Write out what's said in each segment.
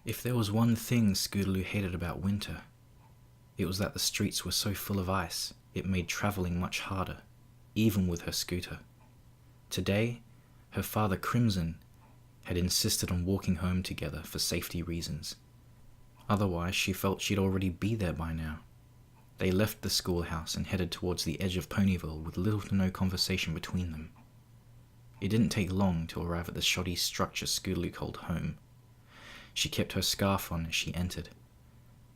If there was one thing Scootaloo hated about winter, it was that the streets were so full of ice it made travelling much harder, even with her scooter. Today, her father Crimson had insisted on walking home together for safety reasons. Otherwise, she felt she'd already be there by now. They left the schoolhouse and headed towards the edge of Ponyville with little to no conversation between them. It didn't take long to arrive at the shoddy structure Scootaloo called home. She kept her scarf on as she entered.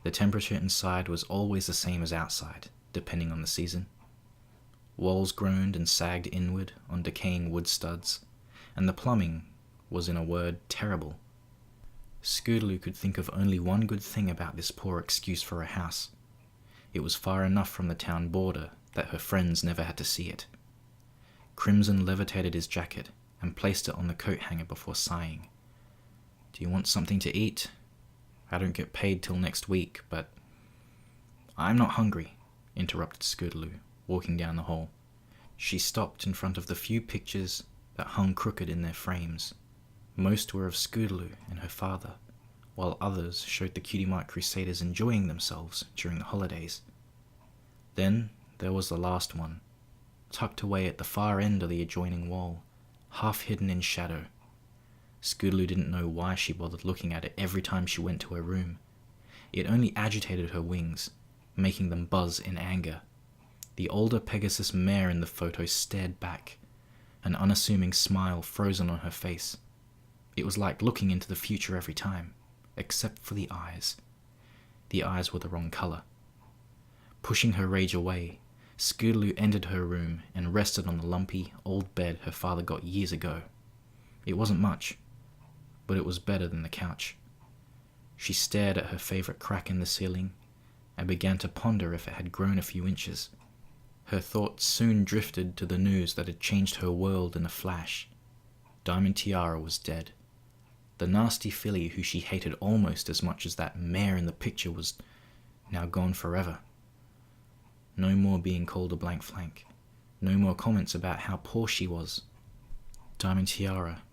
The temperature inside was always the same as outside, depending on the season. Walls groaned and sagged inward on decaying wood studs, and the plumbing was, in a word, terrible. Scootaloo could think of only one good thing about this poor excuse for a house. It was far enough from the town border that her friends never had to see it. Crimson levitated his jacket and placed it on the coat hanger before sighing. "Do you want something to eat? I don't get paid till next week, but—" "I'm not hungry," interrupted Scootaloo, walking down the hall. She stopped in front of the few pictures that hung crooked in their frames. Most were of Scootaloo and her father, while others showed the Cutie Mark Crusaders enjoying themselves during the holidays. Then there was the last one, tucked away at the far end of the adjoining wall, half hidden in shadow. Scootaloo didn't know why she bothered looking at it every time she went to her room. It only agitated her wings, making them buzz in anger. The older Pegasus mare in the photo stared back, an unassuming smile frozen on her face. It was like looking into the future every time, except for the eyes. The eyes were the wrong color. Pushing her rage away, Scootaloo entered her room and rested on the lumpy, old bed her father got years ago. It wasn't much, but it was better than the couch. She stared at her favorite crack in the ceiling and began to ponder if it had grown a few inches. Her thoughts soon drifted to the news that had changed her world in a flash. Diamond Tiara was dead. The nasty filly who she hated almost as much as that mare in the picture was now gone forever. No more being called a blank flank. No more comments about how poor she was. Diamond Tiara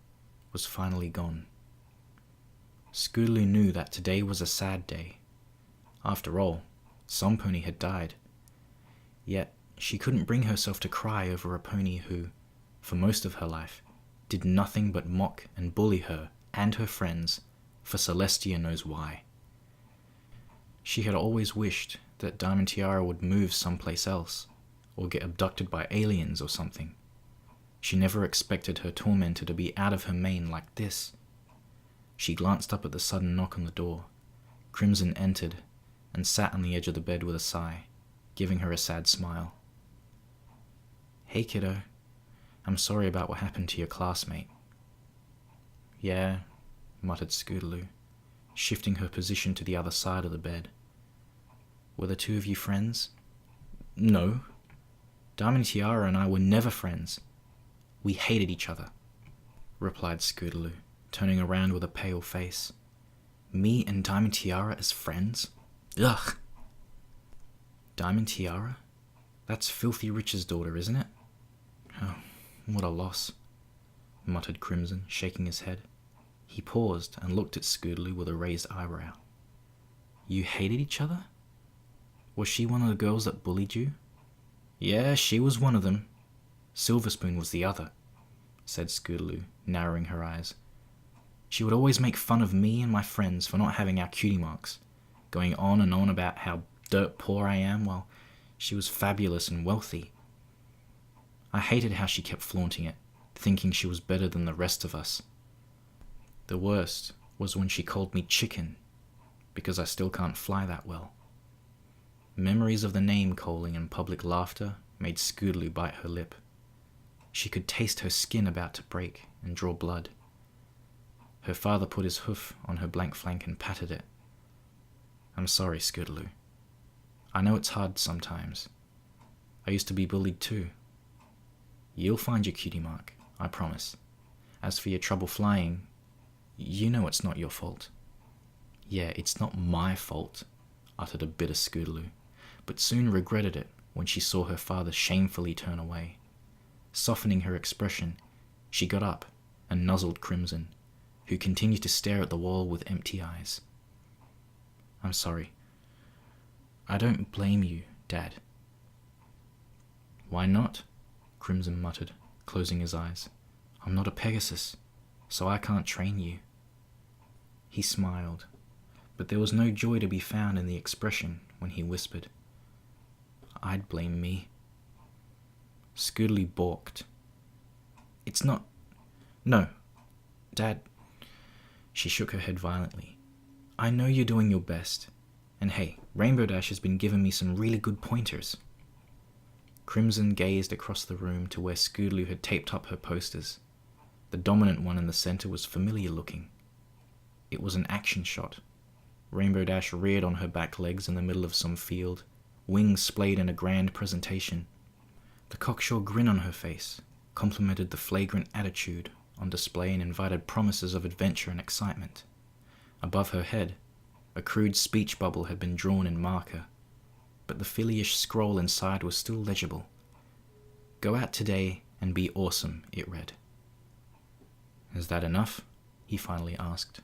was finally gone. Scootaloo knew that today was a sad day. After all, some pony had died. Yet she couldn't bring herself to cry over a pony who, for most of her life, did nothing but mock and bully her and her friends for Celestia knows why. She had always wished that Diamond Tiara would move someplace else, or get abducted by aliens or something. She never expected her tormentor to be out of her mane like this. She glanced up at the sudden knock on the door. Crimson entered and sat on the edge of the bed with a sigh, giving her a sad smile. "Hey kiddo, I'm sorry about what happened to your classmate." "Yeah," muttered Scootaloo, shifting her position to the other side of the bed. "Were the two of you friends?" "No. Diamond Tiara and I were never friends. We hated each other," replied Scootaloo, turning around with a pale face. "Me and Diamond Tiara as friends? Ugh!" "Diamond Tiara? That's Filthy Rich's daughter, isn't it?" "Oh, what a loss," muttered Crimson, shaking his head. He paused and looked at Scootaloo with a raised eyebrow. "You hated each other? Was she one of the girls that bullied you?" "Yeah, she was one of them. Silverspoon was the other," said Scootaloo, narrowing her eyes. "She would always make fun of me and my friends for not having our cutie marks, going on and on about how dirt poor I am while she was fabulous and wealthy. I hated how she kept flaunting it, thinking she was better than the rest of us. The worst was when she called me chicken, because I still can't fly that well." Memories of the name-calling and public laughter made Scootaloo bite her lip. She could taste her skin about to break and draw blood. Her father put his hoof on her blank flank and patted it. "I'm sorry, Scootaloo. I know it's hard sometimes. I used to be bullied too. You'll find your cutie mark, I promise. As for your trouble flying, you know it's not your fault." "Yeah, it's not my fault," uttered a bitter Scootaloo, but soon regretted it when she saw her father shamefully turn away. Softening her expression, she got up and nuzzled Crimson, who continued to stare at the wall with empty eyes. "I'm sorry. I don't blame you, Dad." "Why not?" Crimson muttered, closing his eyes. "I'm not a Pegasus, so I can't train you." He smiled, but there was no joy to be found in the expression when he whispered, "I'd blame me." Scootaloo balked. "It's not... No, Dad." She shook her head violently. "I know you're doing your best. And hey, Rainbow Dash has been giving me some really good pointers." Crimson gazed across the room to where Scootaloo had taped up her posters. The dominant one in the center was familiar looking. It was an action shot. Rainbow Dash reared on her back legs in the middle of some field, wings splayed in a grand presentation. The cocksure grin on her face complemented the flagrant attitude on display and invited promises of adventure and excitement. Above her head, a crude speech bubble had been drawn in marker, but the filly-ish scroll inside was still legible. "Go out today and be awesome," it read. "Is that enough?" he finally asked.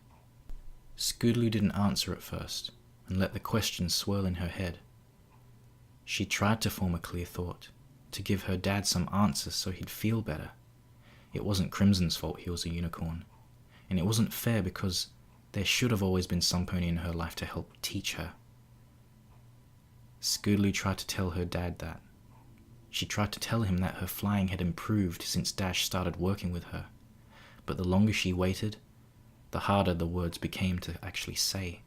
Scootaloo didn't answer at first, and let the question swirl in her head. She tried to form a clear thought, to give her dad some answers so he'd feel better. It wasn't Crimson's fault he was a unicorn, and it wasn't fair because there should have always been some pony in her life to help teach her. Scootaloo tried to tell her dad that. She tried to tell him that her flying had improved since Dash started working with her, but the longer she waited, the harder the words became to actually say.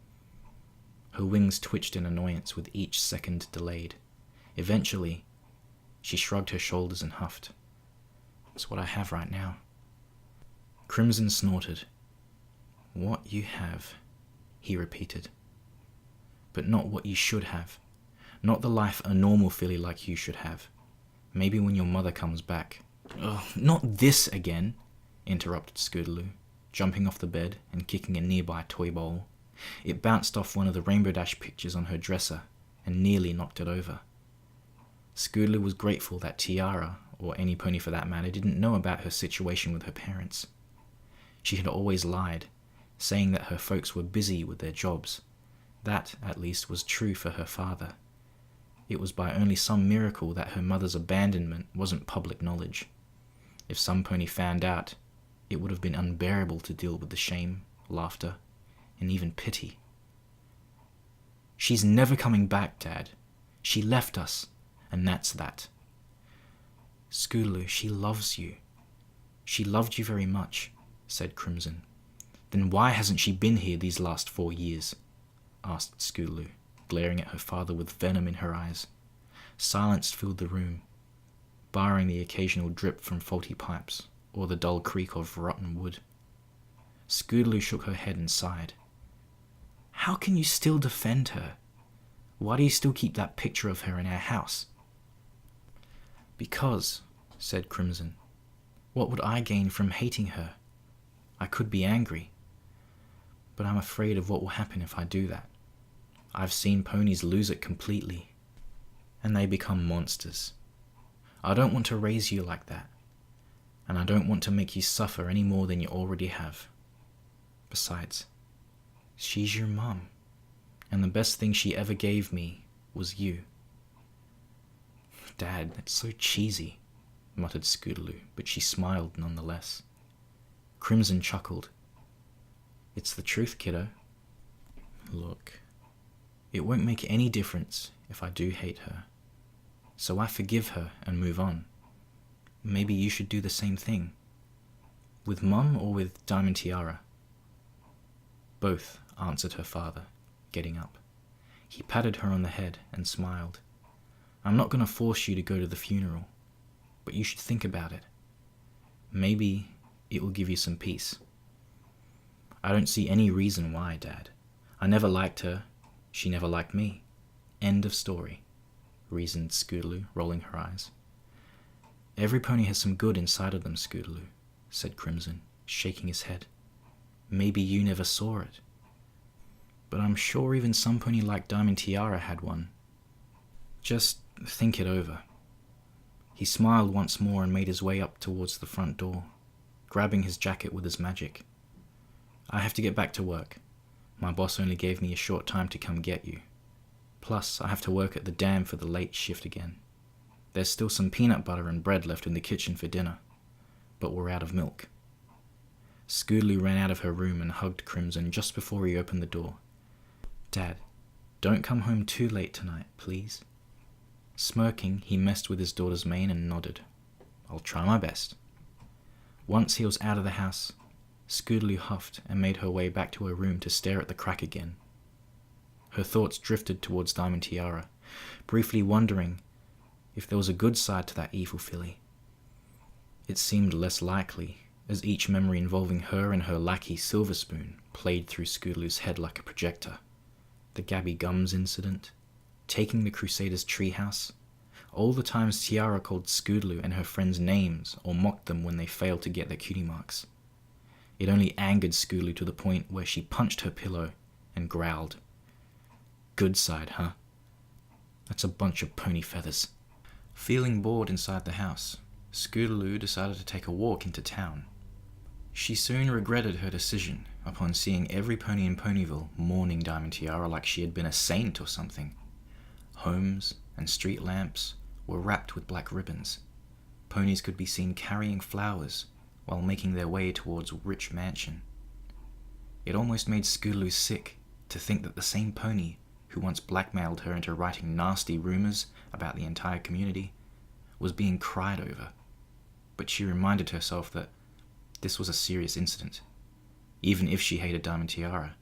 Her wings twitched in annoyance with each second delayed. Eventually, she shrugged her shoulders and huffed. "It's what I have right now." Crimson snorted. "What you have," he repeated. "But not what you should have. Not the life a normal filly like you should have. Maybe when your mother comes back." "Ugh, not this again," interrupted Scootaloo, jumping off the bed and kicking a nearby toy bowl. It bounced off one of the Rainbow Dash pictures on her dresser and nearly knocked it over. Scootaloo was grateful that Tiara, or any pony for that matter, didn't know about her situation with her parents. She had always lied, saying that her folks were busy with their jobs. That, at least, was true for her father. It was by only some miracle that her mother's abandonment wasn't public knowledge. If some pony found out, it would have been unbearable to deal with the shame, laughter, and even pity. "She's never coming back, Dad. She left us, and that's that." "Scootaloo, she loves you. She loved you very much," said Crimson. "Then why hasn't she been here these last 4 years?" asked Scootaloo, glaring at her father with venom in her eyes. Silence filled the room, barring the occasional drip from faulty pipes or the dull creak of rotten wood. Scootaloo shook her head and sighed. "How can you still defend her? Why do you still keep that picture of her in our house?" "Because," said Crimson, "what would I gain from hating her? I could be angry, but I'm afraid of what will happen if I do that. I've seen ponies lose it completely, and they become monsters. I don't want to raise you like that, and I don't want to make you suffer any more than you already have. Besides, she's your mum, and the best thing she ever gave me was you." "Dad, that's so cheesy," muttered Scootaloo, but she smiled nonetheless. Crimson chuckled. "It's the truth, kiddo. Look, it won't make any difference if I do hate her, so I forgive her and move on. Maybe you should do the same thing. With Mum or with Diamond Tiara?" "Both," answered her father, getting up. He patted her on the head and smiled. "I'm not going to force you to go to the funeral, but you should think about it. Maybe it will give you some peace." "I don't see any reason why, Dad. I never liked her. She never liked me. End of story," reasoned Scootaloo, rolling her eyes. "Every pony has some good inside of them, Scootaloo," said Crimson, shaking his head. "Maybe you never saw it, but I'm sure even some pony like Diamond Tiara had one. Just think it over." He smiled once more and made his way up towards the front door, grabbing his jacket with his magic. I have to get back to work. My boss only gave me a short time to come get you. Plus, I have to work at the dam for the late shift again. There's still some peanut butter and bread left in the kitchen for dinner, but we're out of milk. Scootaloo ran out of her room and hugged Crimson just before he opened the door. Dad, don't come home too late tonight, please. Smirking, he messed with his daughter's mane and nodded. I'll try my best. Once he was out of the house, Scootaloo huffed and made her way back to her room to stare at the crack again. Her thoughts drifted towards Diamond Tiara, briefly wondering if there was a good side to that evil filly. It seemed less likely, as each memory involving her and her lackey Silver Spoon played through Scootaloo's head like a projector. The Gabby Gums incident, taking the Crusaders' treehouse, all the times Tiara called Scootaloo and her friends names or mocked them when they failed to get their cutie marks. It only angered Scootaloo to the point where she punched her pillow and growled. Good side, huh? That's a bunch of pony feathers. Feeling bored inside the house, Scootaloo decided to take a walk into town. She soon regretted her decision upon seeing every pony in Ponyville mourning Diamond Tiara like she had been a saint or something. Homes and street lamps were wrapped with black ribbons. Ponies could be seen carrying flowers while making their way towards a rich mansion. It almost made Scootaloo sick to think that the same pony who once blackmailed her into writing nasty rumors about the entire community was being cried over. But she reminded herself that this was a serious incident. Even if she hated Diamond Tiara,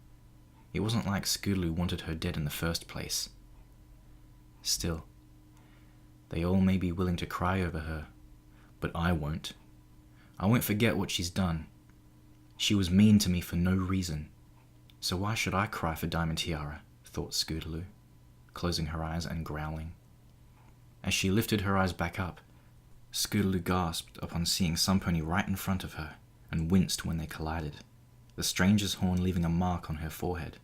it wasn't like Scootaloo wanted her dead in the first place. Still, they all may be willing to cry over her, but I won't. I won't forget what she's done. She was mean to me for no reason, so why should I cry for Diamond Tiara, thought Scootaloo, closing her eyes and growling. As she lifted her eyes back up, Scootaloo gasped upon seeing some pony right in front of her, and winced when they collided, the stranger's horn leaving a mark on her forehead.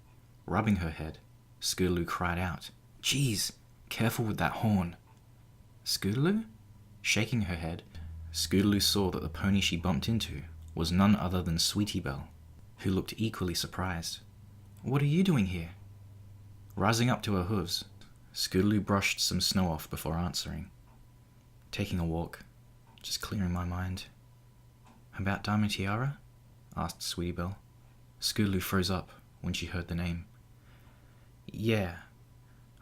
Rubbing her head, Scootaloo cried out, "Geez, careful with that horn." Scootaloo? Shaking her head, Scootaloo saw that the pony she bumped into was none other than Sweetie Belle, who looked equally surprised. "What are you doing here?" Rising up to her hooves, Scootaloo brushed some snow off before answering. "Taking a walk, just clearing my mind." "About Diamond Tiara?" asked Sweetie Belle. Scootaloo froze up when she heard the name. "Yeah,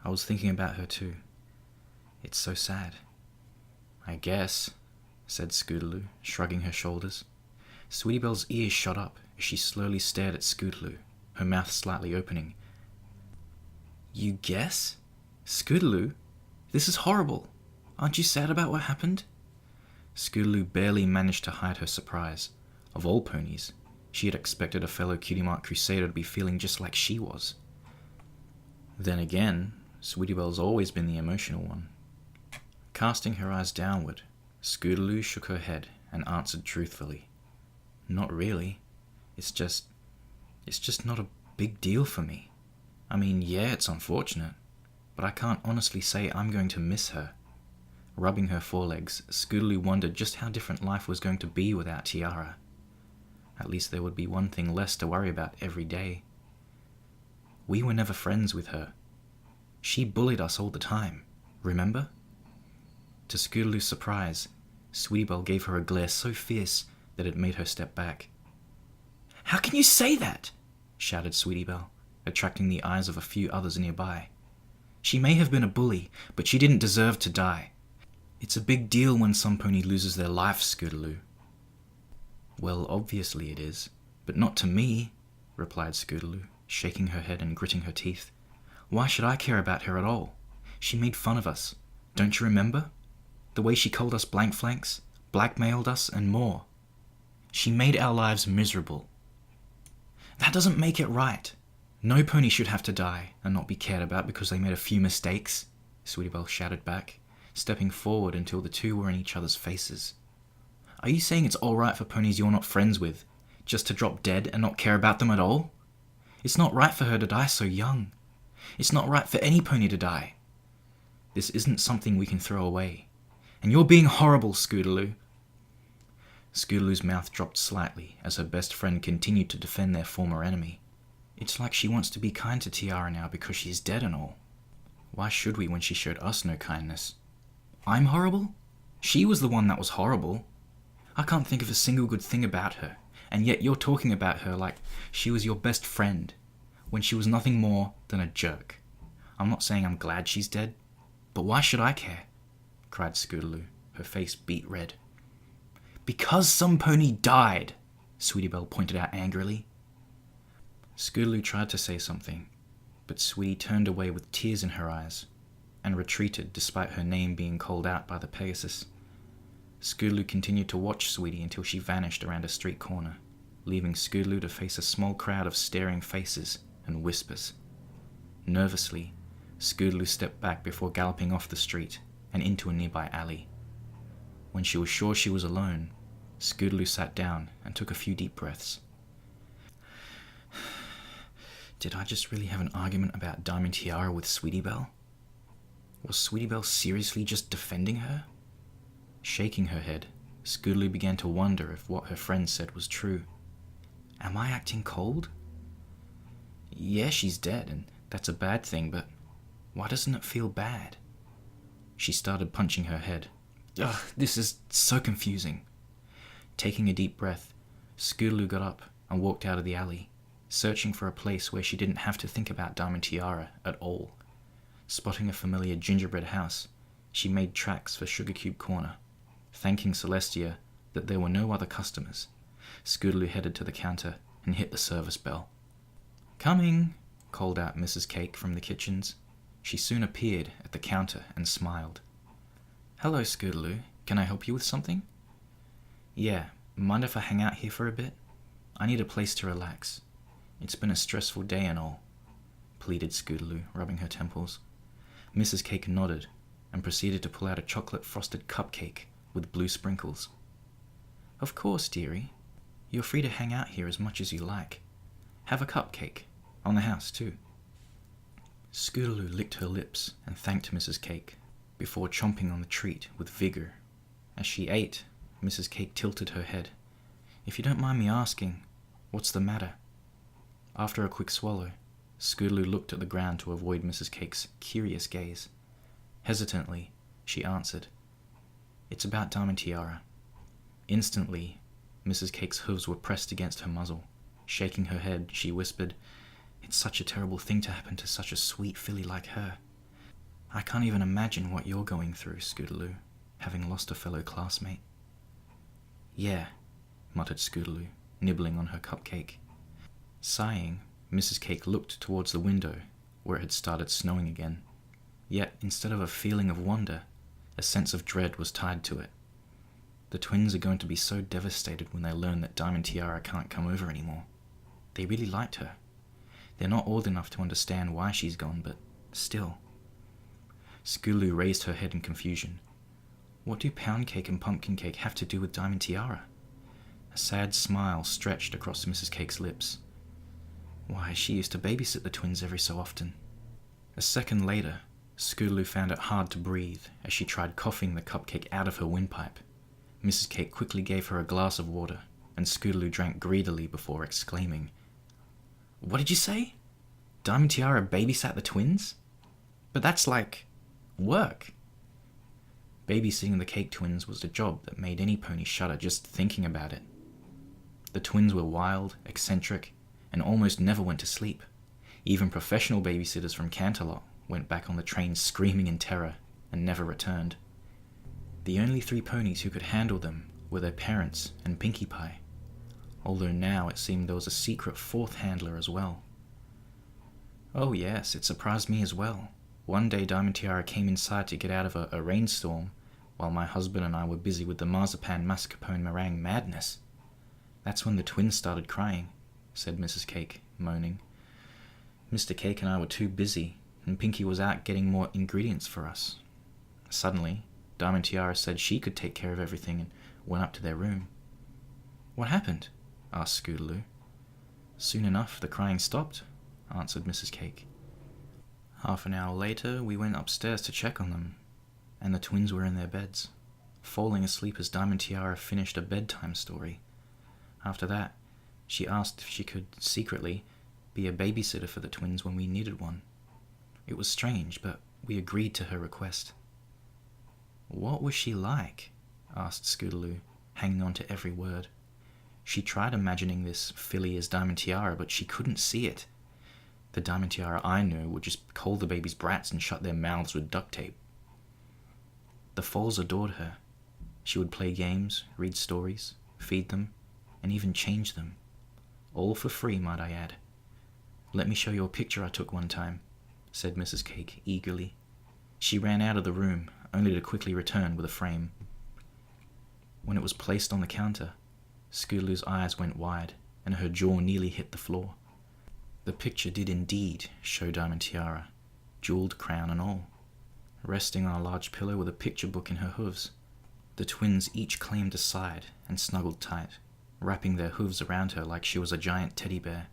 I was thinking about her too. It's so sad." "I guess," said Scootaloo, shrugging her shoulders. Sweetie Belle's ears shot up as she slowly stared at Scootaloo, her mouth slightly opening. "You guess? Scootaloo? This is horrible. Aren't you sad about what happened?" Scootaloo barely managed to hide her surprise. Of all ponies, she had expected a fellow Cutie Mark Crusader to be feeling just like she was. Then again, Sweetie Belle's always been the emotional one. Casting her eyes downward, Scootaloo shook her head and answered truthfully. "Not really. It's just not a big deal for me. I mean, yeah, it's unfortunate, but I can't honestly say I'm going to miss her." Rubbing her forelegs, Scootaloo wondered just how different life was going to be without Tiara. At least there would be one thing less to worry about every day. We were never friends with her. She bullied us all the time, remember? To Scootaloo's surprise, Sweetie Belle gave her a glare so fierce that it made her step back. "How can you say that?" shouted Sweetie Belle, attracting the eyes of a few others nearby. "She may have been a bully, but she didn't deserve to die. It's a big deal when some pony loses their life, Scootaloo." "Well, obviously it is, but not to me," replied Scootaloo, shaking her head and gritting her teeth. "Why should I care about her at all? She made fun of us. Don't you remember? The way she called us blank flanks, blackmailed us, and more. She made our lives miserable. That doesn't make it right. No pony should have to die and not be cared about because they made a few mistakes," Sweetie Belle shouted back, stepping forward until the two were in each other's faces. "Are you saying it's alright for ponies you're not friends with just to drop dead and not care about them at all? It's not right for her to die so young. It's not right for any pony to die. This isn't something we can throw away. And you're being horrible, Scootaloo." Scootaloo's mouth dropped slightly as her best friend continued to defend their former enemy. It's like she wants to be kind to Tiara now because she's dead and all. Why should we when she showed us no kindness? I'm horrible? She was the one that was horrible. I can't think of a single good thing about her, and yet you're talking about her like she was your best friend, when she was nothing more than a jerk. I'm not saying I'm glad she's dead, but why should I care? Cried Scootaloo, her face beet red. Because some pony died, Sweetie Belle pointed out angrily. Scootaloo tried to say something, but Sweetie turned away with tears in her eyes, and retreated despite her name being called out by the Pegasus. Scootaloo continued to watch Sweetie until she vanished around a street corner, leaving Scootaloo to face a small crowd of staring faces and whispers. Nervously, Scootaloo stepped back before galloping off the street and into a nearby alley. When she was sure she was alone, Scootaloo sat down and took a few deep breaths. Did I just really have an argument about Diamond Tiara with Sweetie Belle? Was Sweetie Belle seriously just defending her? Shaking her head, Scootaloo began to wonder if what her friend said was true. Am I acting cold? Yeah, she's dead, and that's a bad thing, but why doesn't it feel bad? She started punching her head. Ugh, this is so confusing. Taking a deep breath, Scootaloo got up and walked out of the alley, searching for a place where she didn't have to think about Diamond Tiara at all. Spotting a familiar gingerbread house, she made tracks for Sugar Cube Corner. Thanking Celestia that there were no other customers, Scootaloo headed to the counter and hit the service bell. Coming, called out Mrs. Cake from the kitchens. She soon appeared at the counter and smiled. Hello, Scootaloo. Can I help you with something? Yeah, mind if I hang out here for a bit? I need a place to relax. It's been a stressful day and all, pleaded Scootaloo, rubbing her temples. Mrs. Cake nodded and proceeded to pull out a chocolate-frosted cupcake with blue sprinkles. Of course, dearie. You're free to hang out here as much as you like. Have a cupcake. On the house, too. Scootaloo licked her lips and thanked Mrs. Cake before chomping on the treat with vigor. As she ate, Mrs. Cake tilted her head. If you don't mind me asking, what's the matter? After a quick swallow, Scootaloo looked at the ground to avoid Mrs. Cake's curious gaze. Hesitantly, she answered, It's about Diamond Tiara. Instantly, Mrs. Cake's hooves were pressed against her muzzle. Shaking her head, she whispered, It's such a terrible thing to happen to such a sweet filly like her. I can't even imagine what you're going through, Scootaloo, having lost a fellow classmate. Yeah, muttered Scootaloo, nibbling on her cupcake. Sighing, Mrs. Cake looked towards the window, where it had started snowing again. Yet, instead of a feeling of wonder, a sense of dread was tied to it. The twins are going to be so devastated when they learn that Diamond Tiara can't come over anymore. They really liked her. They're not old enough to understand why she's gone, but still. Scootaloo raised her head in confusion. What do pound cake and pumpkin cake have to do with Diamond Tiara? A sad smile stretched across Mrs. Cake's lips. Why, she used to babysit the twins every so often. A second later, Scootaloo found it hard to breathe as she tried coughing the cupcake out of her windpipe. Mrs. Cake quickly gave her a glass of water, and Scootaloo drank greedily before exclaiming, What did you say? Diamond Tiara babysat the twins? But that's like work. Babysitting the Cake twins was a job that made any pony shudder just thinking about it. The twins were wild, eccentric, and almost never went to sleep. Even professional babysitters from Canterlot went back on the train screaming in terror and never returned. The only 3 ponies who could handle them were their parents and Pinkie Pie, although now it seemed there was a secret 4th handler as well. Oh yes, it surprised me as well. One day Diamond Tiara came inside to get out of a rainstorm, while my husband and I were busy with the marzipan mascarpone meringue madness. That's when the twins started crying, said Mrs. Cake, moaning. Mr. Cake and I were too busy, and Pinkie was out getting more ingredients for us. Suddenly, Diamond Tiara said she could take care of everything and went up to their room. What happened? Asked Scootaloo. Soon enough, the crying stopped, answered Mrs. Cake. Half an hour later, we went upstairs to check on them, and the twins were in their beds, falling asleep as Diamond Tiara finished a bedtime story. After that, she asked if she could, secretly, be a babysitter for the twins when we needed one. It was strange, but we agreed to her request. "What was she like?" asked Scootaloo, hanging on to every word. She tried imagining this filly as Diamond Tiara, but she couldn't see it. The Diamond Tiara I knew would just call the babies brats and shut their mouths with duct tape. The foals adored her. She would play games, read stories, feed them, and even change them. All for free, might I add. "Let me show you a picture I took one time," said Mrs. Cake eagerly. She ran out of the room, only to quickly return with a frame. When it was placed on the counter, Scootaloo's eyes went wide, and her jaw nearly hit the floor. The picture did indeed show Diamond Tiara, jeweled crown and all, resting on a large pillow with a picture book in her hooves. The twins each claimed a side and snuggled tight, wrapping their hooves around her like she was a giant teddy bear.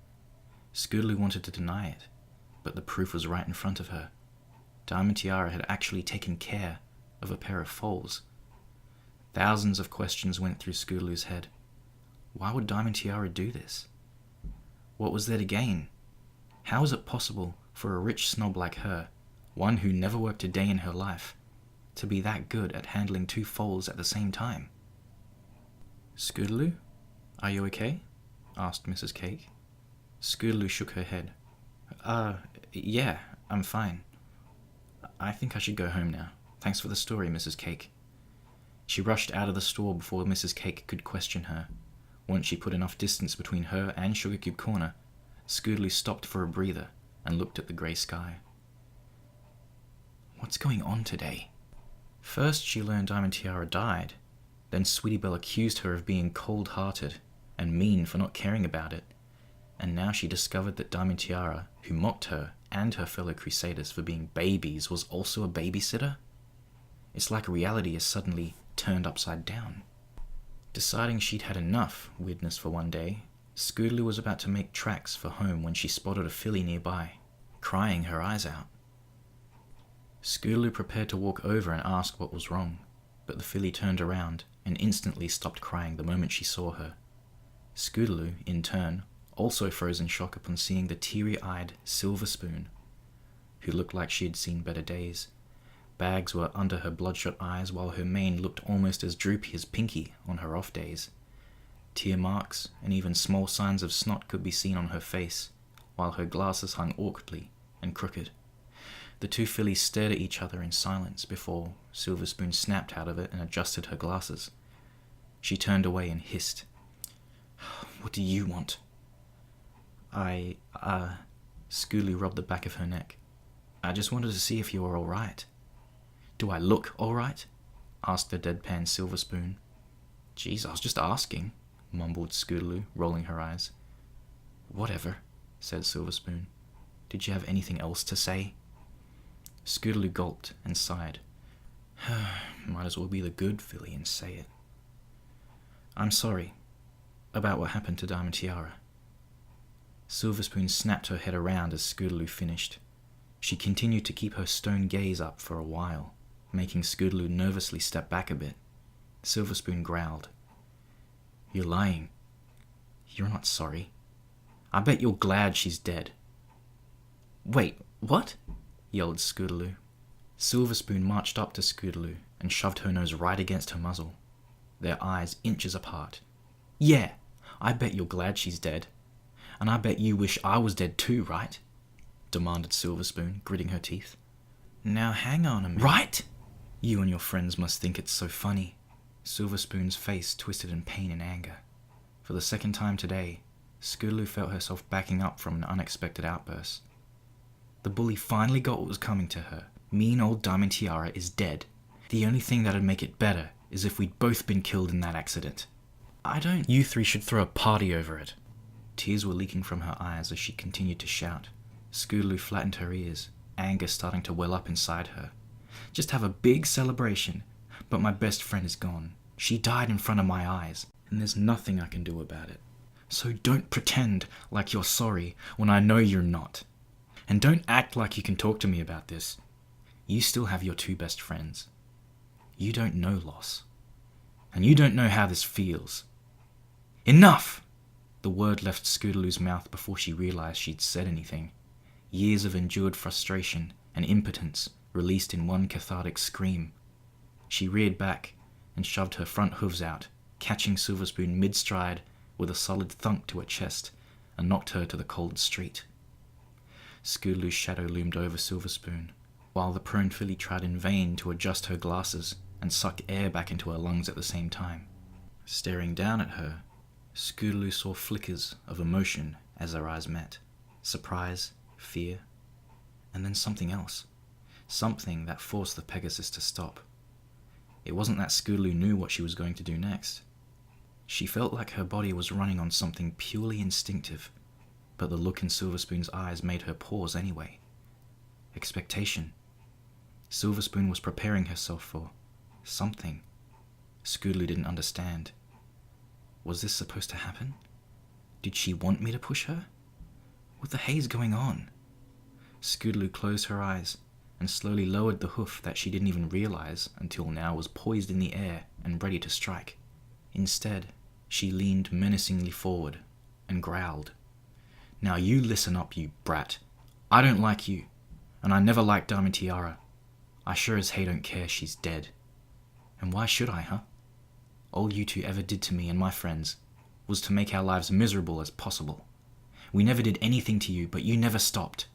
Scootaloo wanted to deny it, but the proof was right in front of her. Diamond Tiara had actually taken care of a pair of foals. Thousands of questions went through Scootaloo's head. Why would Diamond Tiara do this? What was there to gain? How was it possible for a rich snob like her, one who never worked a day in her life, to be that good at handling two foals at the same time? "Scootaloo, are you okay?" asked Mrs. Cake. Scootaloo shook her head. Yeah, I'm fine. I think I should go home now. Thanks for the story, Mrs. Cake." She rushed out of the store before Mrs. Cake could question her. Once she put enough distance between her and Sugar Cube Corner, Scootaloo stopped for a breather and looked at the grey sky. What's going on today? First she learned Diamond Tiara died, then Sweetie Belle accused her of being cold-hearted and mean for not caring about it, and now she discovered that Diamond Tiara, who mocked her and her fellow crusaders for being babies, was also a babysitter? It's like reality is suddenly turned upside down. Deciding she'd had enough weirdness for one day, Scootaloo was about to make tracks for home when she spotted a filly nearby, crying her eyes out. Scootaloo prepared to walk over and ask what was wrong, but the filly turned around and instantly stopped crying the moment she saw her. Scootaloo, in turn, also froze in shock upon seeing the teary-eyed Silver Spoon, who looked like she had seen better days. Bags were under her bloodshot eyes, while her mane looked almost as droopy as Pinky on her off days. Tear marks and even small signs of snot could be seen on her face, while her glasses hung awkwardly and crooked. The two fillies stared at each other in silence before Silver Spoon snapped out of it and adjusted her glasses. She turned away and hissed, "What do you want?" Scootaloo rubbed the back of her neck. "I just wanted to see if you were all right." "Do I look all right?" asked the deadpan Silver Spoon. "Geez, I was just asking," mumbled Scootaloo, rolling her eyes. "Whatever," said Silver Spoon. "Did you have anything else to say?" Scootaloo gulped and sighed. Might as well be the good filly and say it. "I'm sorry about what happened to Diamond Tiara." Silver Spoon snapped her head around as Scootaloo finished. She continued to keep her stone gaze up for a while, making Scootaloo nervously step back a bit. Silver Spoon growled, "You're lying. You're not sorry. I bet you're glad she's dead." "Wait, what?" yelled Scootaloo. Silver Spoon marched up to Scootaloo and shoved her nose right against her muzzle, their eyes inches apart. "Yeah, I bet you're glad she's dead. And I bet you wish I was dead too, right?" demanded Silver Spoon, gritting her teeth. "Now hang on a minute." "Right? You and your friends must think it's so funny." Silver Spoon's face twisted in pain and anger. For the second time today, Scootaloo felt herself backing up from an unexpected outburst. The bully finally got what was coming to her. Mean old Diamond Tiara is dead. The only thing that'd make it better is if we'd both been killed in that accident. You three should throw a party over it. Tears were leaking from her eyes as she continued to shout. Scootaloo flattened her ears, anger starting to well up inside her. "Just have a big celebration. But my best friend is gone. She died in front of my eyes, and there's nothing I can do about it. So don't pretend like you're sorry when I know you're not. And don't act like you can talk to me about this. You still have your two best friends. You don't know loss. And you don't know how this feels. Enough! The word left Scootaloo's mouth before she realized she'd said anything. Years of endured frustration and impotence released in one cathartic scream. She reared back and shoved her front hooves out, catching Silverspoon mid-stride with a solid thunk to her chest, and knocked her to the cold street. Scootaloo's shadow loomed over Silverspoon, while the prone filly tried in vain to adjust her glasses and suck air back into her lungs at the same time. Staring down at her, Scootaloo saw flickers of emotion as their eyes met. Surprise, fear, and then something else. Something that forced the Pegasus to stop. It wasn't that Scootaloo knew what she was going to do next. She felt like her body was running on something purely instinctive, but the look in Silverspoon's eyes made her pause anyway. Expectation. Silverspoon was preparing herself for something. Scootaloo didn't understand. Was this supposed to happen? Did she want me to push her? What the hay's going on? Scootaloo closed her eyes and slowly lowered the hoof that she didn't even realize until now was poised in the air and ready to strike. Instead, she leaned menacingly forward and growled. Now you listen up, you brat. I don't like you, and I never liked Diamond Tiara. I sure as hay don't care she's dead. And why should I, huh? All you two ever did to me and my friends was to make our lives miserable as possible. We never did anything to you, but you never stopped.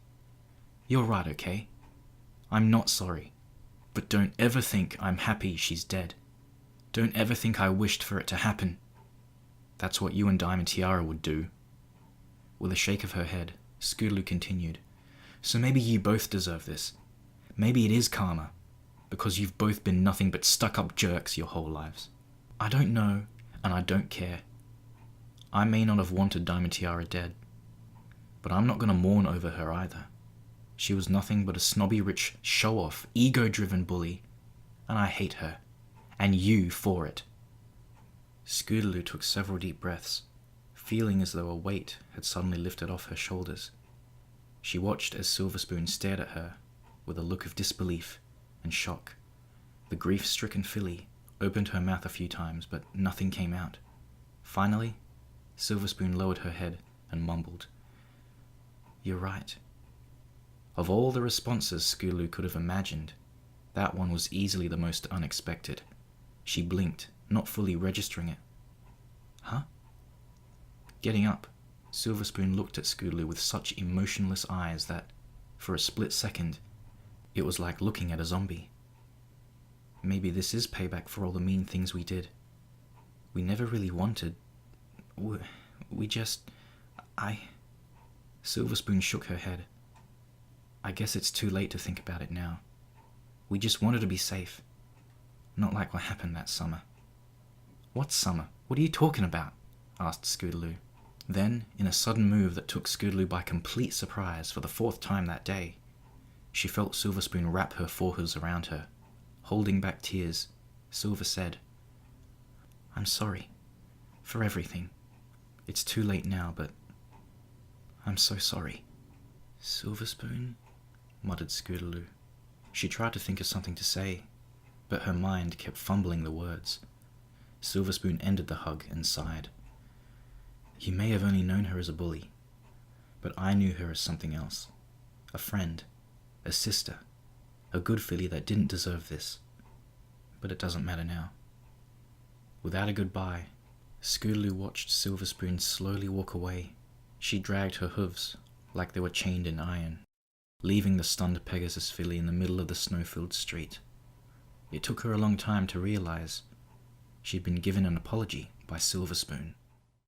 You're right, okay? I'm not sorry. But don't ever think I'm happy she's dead. Don't ever think I wished for it to happen. That's what you and Diamond Tiara would do. With a shake of her head, Scootaloo continued. So maybe you both deserve this. Maybe it is karma, because you've both been nothing but stuck-up jerks your whole lives. I don't know, and I don't care. I may not have wanted Diamond Tiara dead, but I'm not going to mourn over her either. She was nothing but a snobby rich show-off, ego-driven bully, and I hate her, and you for it. Scootaloo took several deep breaths, feeling as though a weight had suddenly lifted off her shoulders. She watched as Silverspoon stared at her with a look of disbelief and shock. The grief-stricken filly opened her mouth a few times, but nothing came out. Finally, Silverspoon lowered her head and mumbled, "You're right." Of all the responses Scootaloo could have imagined, that one was easily the most unexpected. She blinked, not fully registering it. Huh? Getting up, Silverspoon looked at Scootaloo with such emotionless eyes that, for a split second, it was like looking at a zombie. Maybe this is payback for all the mean things we did. We never really wanted. We just... Silverspoon shook her head. I guess it's too late to think about it now. We just wanted to be safe. Not like what happened that summer. What summer? What are you talking about? Asked Scootaloo. Then, in a sudden move that took Scootaloo by complete surprise for the fourth time that day, she felt Silverspoon wrap her forehooves around her. Holding back tears, Silver said, "I'm sorry. For everything. It's too late now, but I'm so sorry." "Silverspoon?" muttered Scootaloo. She tried to think of something to say, but her mind kept fumbling the words. Silverspoon ended the hug and sighed. "You may have only known her as a bully, but I knew her as something else. A friend, a sister, a good filly that didn't deserve this. But it doesn't matter now." Without a goodbye, Scootaloo watched Silverspoon slowly walk away. She dragged her hooves like they were chained in iron, leaving the stunned Pegasus filly in the middle of the snow-filled street. It took her a long time to realize she'd been given an apology by Silverspoon.